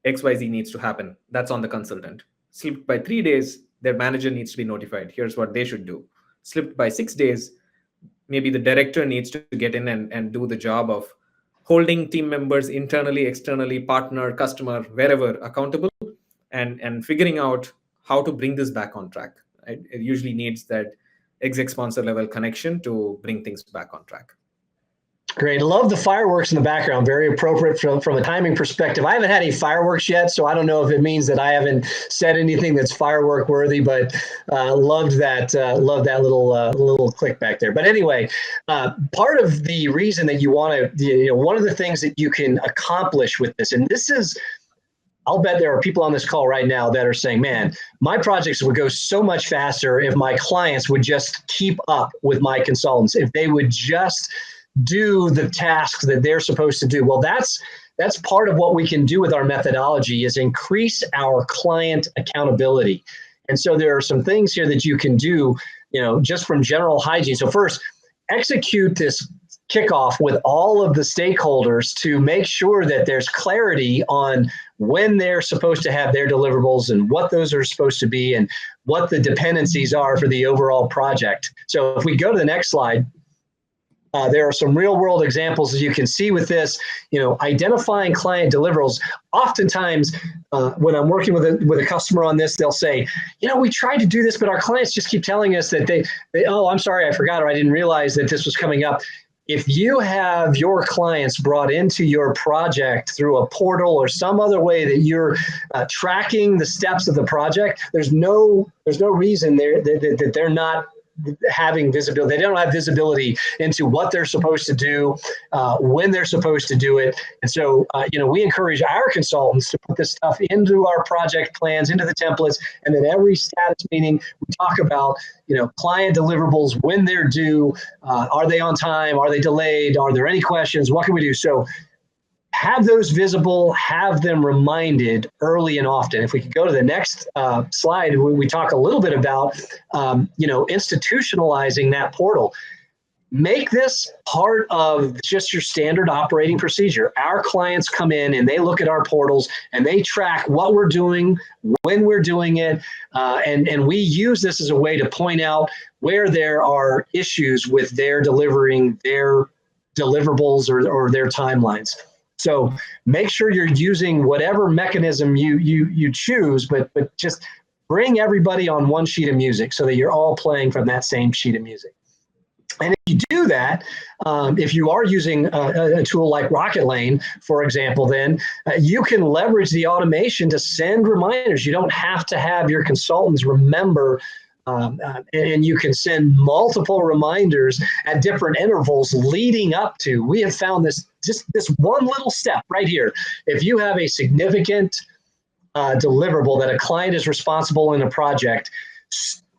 XYZ needs to happen. That's on the consultant. Slipped by 3 days, their manager needs to be notified. Here's what they should do. Slipped by 6 days, maybe the director needs to get in and do the job of holding team members internally, externally, partner, customer, wherever, accountable, and figuring out how to bring this back on track. Right? It usually needs that exec sponsor level connection to bring things back on track. Great. Love the fireworks in the background. Very appropriate from a timing perspective. I haven't had any fireworks yet, so I don't know if it means that I haven't said anything that's firework worthy, but loved that little click back there. But anyway, part of the reason that you want to, one of the things that you can accomplish with this, and this is I'll bet there are people on this call right now that are saying, man, my projects would go so much faster if my clients would just keep up with my consultants, if they would just do the tasks that they're supposed to do. Well, that's part of what we can do with our methodology is increase our client accountability. And so there are some things here that you can do, just from general hygiene. So first, execute this kickoff with all of the stakeholders to make sure that there's clarity on when they're supposed to have their deliverables and what those are supposed to be and what the dependencies are for the overall project. So if we go to the next slide, there are some real world examples as you can see with this, identifying client deliverables. Oftentimes, when I'm working with a customer on this, they'll say, we tried to do this, but our clients just keep telling us that they oh, I'm sorry, I forgot, or I didn't realize that this was coming up. If you have your clients brought into your project through a portal or some other way that you're tracking the steps of the project, there's no reason that they're not having visibility. They don't have visibility into what they're supposed to do, when they're supposed to do it. And so, we encourage our consultants to put this stuff into our project plans, into the templates, and then every status meeting, we talk about, client deliverables, when they're due, are they on time, are they delayed, are there any questions, what can we do? So have those visible, have them reminded early and often. If we could go to the next slide, we talk a little bit about, institutionalizing that portal. Make this part of just your standard operating procedure. Our clients come in and they look at our portals and they track what we're doing, when we're doing it, and we use this as a way to point out where there are issues with their delivering their deliverables or their timelines. So make sure you're using whatever mechanism you choose, but just bring everybody on one sheet of music so that you're all playing from that same sheet of music. And if you do that, if you are using a tool like Rocketlane, for example, then you can leverage the automation to send reminders. You don't have to have your consultants remember, and you can send multiple reminders at different intervals leading up to. We have found this one little step right here. If you have a significant deliverable that a client is responsible in a project,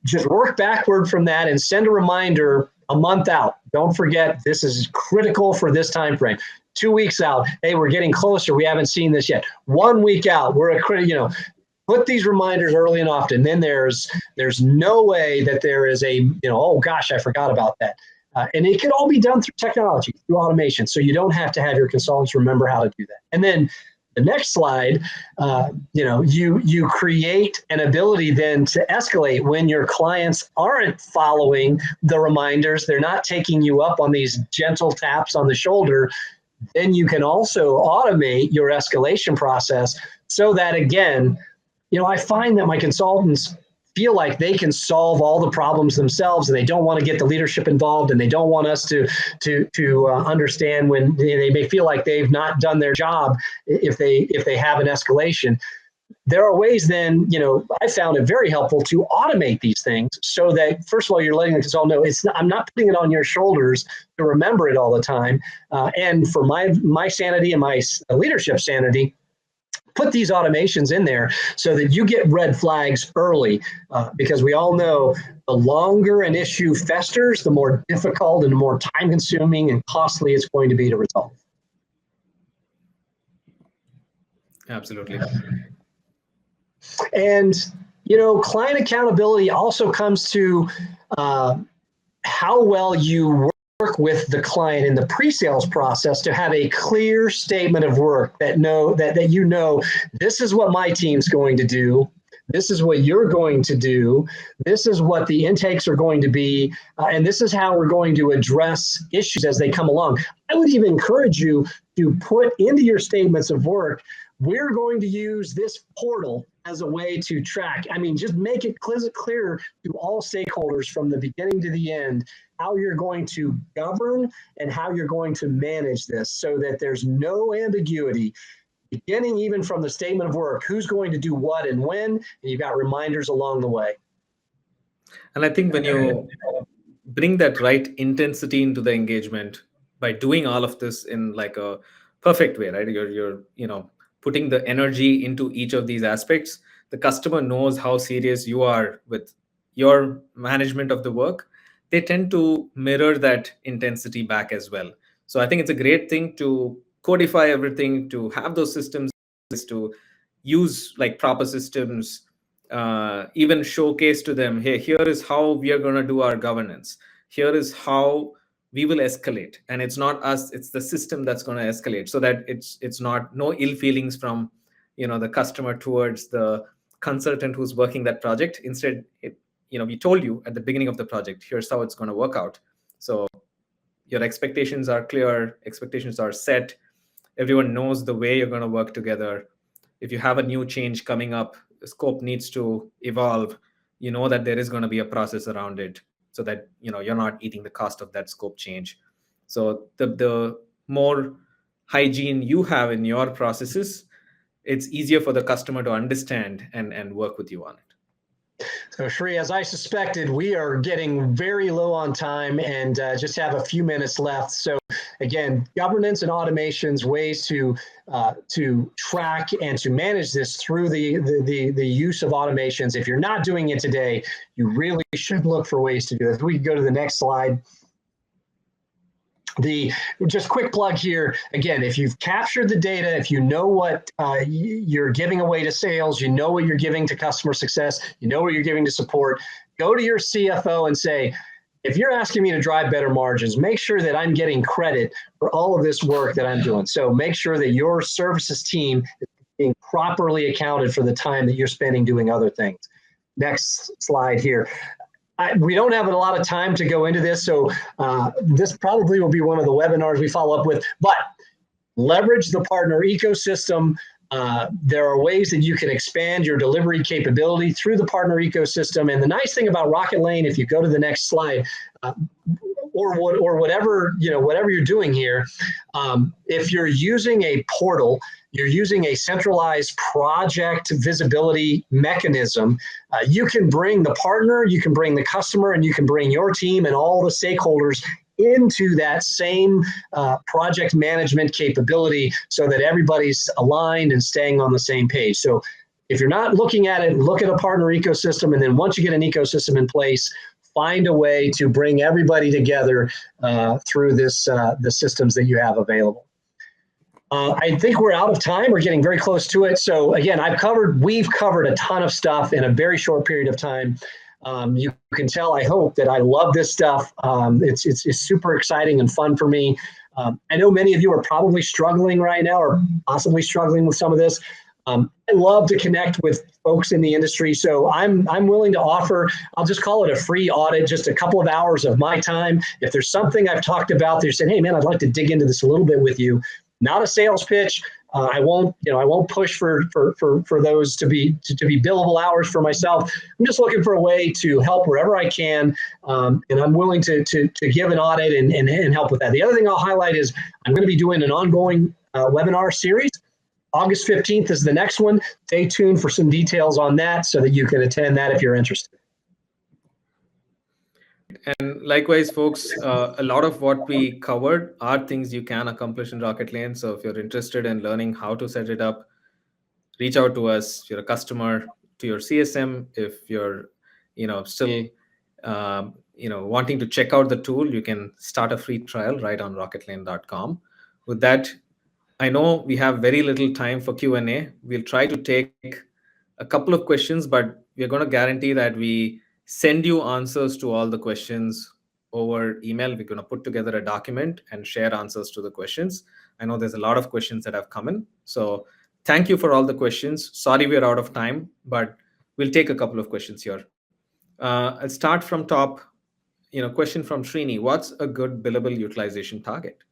just work backward from that and send a reminder a month out. Don't forget, this is critical for this time frame. 2 weeks out, hey, we're getting closer. We haven't seen this yet. 1 week out, put these reminders early and often. Then there's no way that there is a, oh gosh, I forgot about that. And it can all be done through technology, through automation. So you don't have to have your consultants remember how to do that. And then the next slide, you create an ability then to escalate when your clients aren't following the reminders. They're not taking you up on these gentle taps on the shoulder. Then you can also automate your escalation process so that, again, I find that my consultants feel like they can solve all the problems themselves, and they don't want to get the leadership involved, and they don't want us to understand when they may feel like they've not done their job if they have an escalation. There are ways then, I found it very helpful to automate these things so that, first of all, you're letting the consultant know I'm not putting it on your shoulders to remember it all the time. And for my sanity and my leadership sanity, put these automations in there so that you get red flags early, because we all know the longer an issue festers, the more difficult and the more time consuming and costly it's going to be to resolve. Absolutely. And, client accountability also comes to how well you work with the client in the pre-sales process to have a clear statement of work that this is what my team's going to do. This is what you're going to do. This is what the intakes are going to be. And this is how we're going to address issues as they come along. I would even encourage you to put into your statements of work, we're going to use this portal as a way to track. Just make it clear to all stakeholders from the beginning to the end how you're going to govern and how you're going to manage this so that there's no ambiguity, beginning even from the statement of work, who's going to do what and when, and you've got reminders along the way. And I think when you bring that right intensity into the engagement by doing all of this in like a perfect way, right? You're putting the energy into each of these aspects, the customer knows how serious you are with your management of the work. They tend to mirror that intensity back as well. So I think it's a great thing to codify everything, to have those systems, to use like proper systems, even showcase to them, hey, here is how we are going to do our governance. Here is how we will escalate, and it's not us, it's the system that's going to escalate, so that it's not no ill feelings from the customer towards the consultant who's working that project. Instead, we told you at the beginning of the project, here's how it's going to work out. So your expectations are clear, expectations are set, everyone knows the way you're going to work together. If you have a new change coming up, the scope needs to evolve, that there is going to be a process around it, so that you're not eating the cost of that scope change. So the more hygiene you have in your processes, it's easier for the customer to understand and work with you on it. So Sri, as I suspected, we are getting very low on time and just have a few minutes left. So again, governance and automations, ways to track and to manage this through the use of automations. If you're not doing it today, you really should look for ways to do this. We can go to the next slide. Just quick plug here. Again, if you've captured the data, if you know what you're giving away to sales, you know what you're giving to customer success, you know what you're giving to support, go to your CFO and say, if you're asking me to drive better margins, make sure that I'm getting credit for all of this work that I'm doing. So make sure that your services team is being properly accounted for the time that you're spending doing other things. Next slide here. We don't have a lot of time to go into this, so this probably will be one of the webinars we follow up with, but leverage the partner ecosystem. There are ways that you can expand your delivery capability through the partner ecosystem. And the nice thing about Rocketlane, if you go to the next slide, or whatever you're doing here, if you're using a portal, you're using a centralized project visibility mechanism, you can bring the partner, you can bring the customer, and you can bring your team and all the stakeholders into that same project management capability, so that everybody's aligned and staying on the same page. So if you're not looking at it, look at a partner ecosystem, and then once you get an ecosystem in place, find a way to bring everybody together through the systems that you have available. I think we're out of time. We're getting very close to it. So again, we've covered a ton of stuff in a very short period of time. You can tell, I hope, that I love this stuff. It's super exciting and fun for me. I know many of you are probably struggling right now, or possibly struggling with some of this. I love to connect with folks in the industry, so I'm willing to offer, I'll just call it a free audit, just a couple of hours of my time. If there's something I've talked about that you're saying, hey man, I'd like to dig into this a little bit with you. Not a sales pitch. I won't push for those to be billable hours for myself. I'm just looking for a way to help wherever I can, and I'm willing to give an audit and help with that. The other thing I'll highlight is I'm going to be doing an ongoing webinar series. August 15th is the next one. Stay tuned for some details on that so that you can attend that if you're interested. And likewise, folks, a lot of what we covered are things you can accomplish in Rocketlane. So if you're interested in learning how to set it up, reach out to us. If you're a customer, to your CSM. If you're, still, wanting to check out the tool, you can start a free trial right on rocketlane.com. With that, I know we have very little time for Q&A. We'll try to take a couple of questions, but we're going to guarantee that we send you answers to all the questions over email. We're going to put together a document and share answers to the questions. I know there's a lot of questions that have come in. So thank you for all the questions. Sorry we're out of time, but we'll take a couple of questions here. I'll start from top. Question from Srini. What's a good billable utilization target?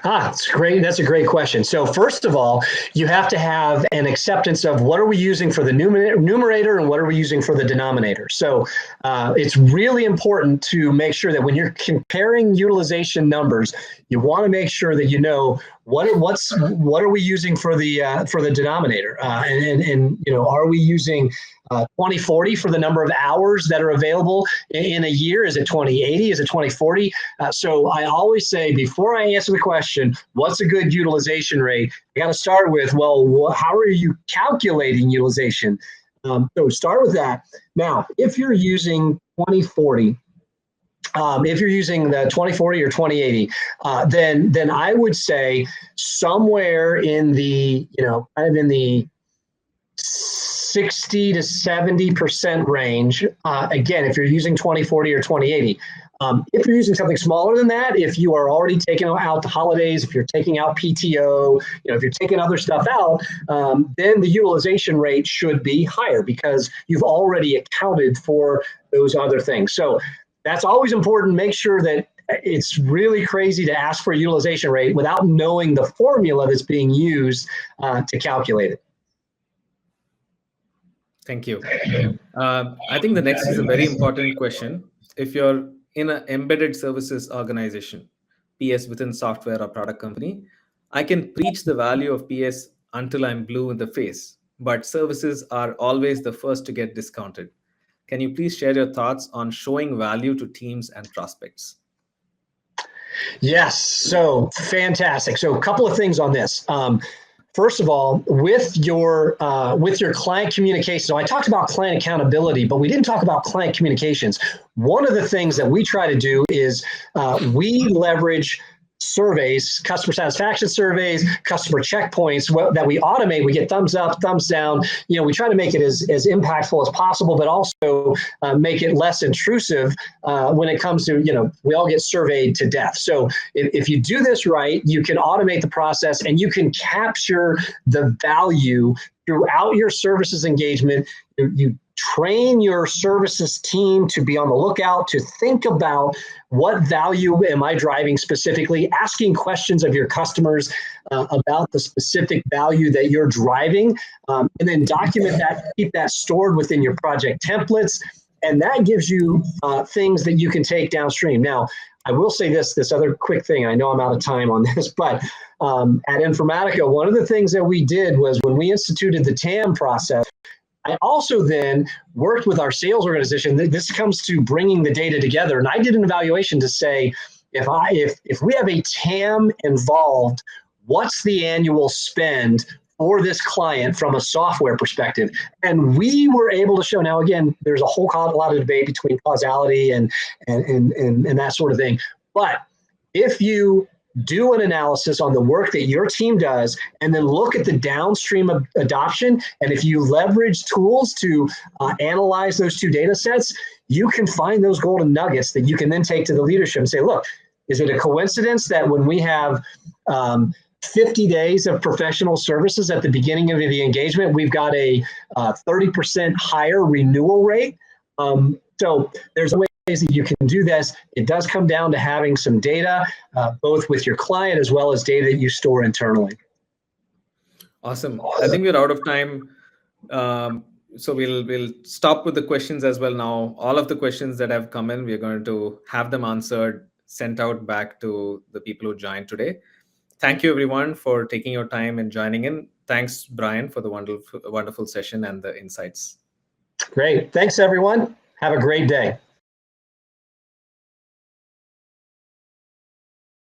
It's great. That's a great question. So first of all, you have to have an acceptance of what are we using for the numerator and what are we using for the denominator. So it's really important to make sure that when you're comparing utilization numbers, you want to make sure that you know what are we using for the denominator? And are we using 2040 for the number of hours that are available in a year? Is it 2080? Is it 2040? So I always say, before I answer the question, what's a good utilization rate? I got to start with, well, how are you calculating utilization? So start with that. Now, if you're using 2040, if you're using the 2040 or 2080, then I would say somewhere in the, kind of in the 60 to 70% range. Again, if you're using 2040 or 2080. If you're using something smaller than that, if you are already taking out the holidays, if you're taking out PTO, if you're taking other stuff out, then the utilization rate should be higher because you've already accounted for those other things. So that's always important. Make sure that it's really crazy to ask for a utilization rate without knowing the formula that's being used to calculate it. Thank you. I think the next is a very important question. If you're in an embedded services organization, PS within software or product company, I can preach the value of PS until I'm blue in the face, but services are always the first to get discounted. Can you please share your thoughts on showing value to teams and prospects? Yes, so fantastic. So a couple of things on this. First of all, with your client communication, so I talked about client accountability, but we didn't talk about client communications. One of the things that we try to do is we leverage surveys, customer satisfaction surveys, customer checkpoints that we automate. We get thumbs up, thumbs down. We try to make it as impactful as possible, but also make it less intrusive when it comes to, we all get surveyed to death. So if you do this right, you can automate the process and you can capture the value throughout your services engagement. You train your services team to be on the lookout, to think about what value am I driving specifically, asking questions of your customers about the specific value that you're driving, and then document that, keep that stored within your project templates, and that gives you things that you can take downstream. Now, I will say this other quick thing. I know I'm out of time on this, but at Informatica, one of the things that we did was when we instituted the TAM process, I also then worked with our sales organization. This comes to bringing the data together. And I did an evaluation to say, if we have a TAM involved, what's the annual spend for this client from a software perspective? And we were able to show, now again, there's a lot of debate between causality and that sort of thing. But if you do an analysis on the work that your team does, and then look at the downstream of adoption. And if you leverage tools to analyze those two data sets, you can find those golden nuggets that you can then take to the leadership and say, look, is it a coincidence that when we have 50 days of professional services at the beginning of the engagement, we've got a 30% higher renewal rate? So there's a way that you can do this. It does come down to having some data, both with your client as well as data that you store internally. Awesome. I think we're out of time. So we'll stop with the questions as well now. All of the questions that have come in, we're going to have them answered, sent out back to the people who joined today. Thank you, everyone, for taking your time and joining in. Thanks, Brian, for the wonderful session and the insights. Great. Thanks, everyone. Have a great day.